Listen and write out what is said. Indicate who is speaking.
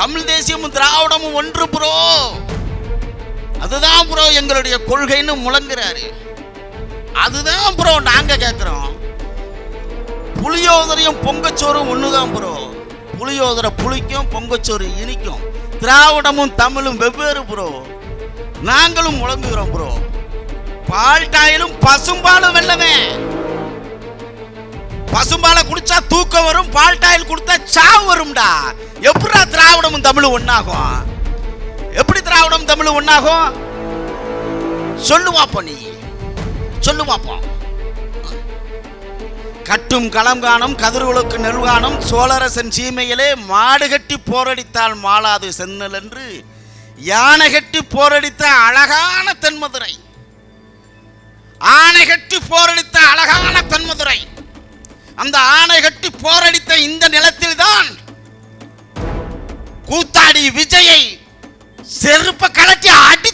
Speaker 1: தமிழ் தேசியமும் திராவிடமும் ஒன்று ப்ரோ, அதுதான் ப்ரோ எங்களுடைய கொள்கைன்னு முழங்குறாரு. அதுதான் ப்ரோ நாங்க கேட்கிறோம். புளியோதரையும் பொங்கச்சோறும் ஒண்ணுதான் ப்ரோ. புளியோதரை புளிக்கும், பொங்கச்சோறு இனிக்கும். திராவிடமும் தமிழும் வெவ்வேறு ப்ரோ. நாங்களும் முழங்குகிறோம் ப்ரோ. பால்டாயிலும் பசும்பாலும் வெல்லவே. பசும்பாலை குடிச்சா தூக்கம் வரும், பால்டாயில் குடித்தா சாவு வரும்டா. எப்படா திராவிடமும் தமிழும் ஒன்னாகும்? எப்படி திராவிடம் தமிழும் ஒன்னாகும்? சொல்லுவாப்போ, நீ சொல்லுவாப்போ. கட்டும் களம் காணும் கதிர்களுக்கு நெல்காணும் சோழரசன் சீமையிலே மாடு கட்டி போரடித்தால் மாளாது சென்னல் என்று யானை கட்டி போரடித்த அழகான தென்மதுரை. ஆணை கட்டி போரடித்த அழகான தென்மதுரை. அந்த ஆணை கட்டி போரடித்த இந்த நிலத்தில் தான் கூத்தாடி விஜயை செருப்ப கலட்டி அடி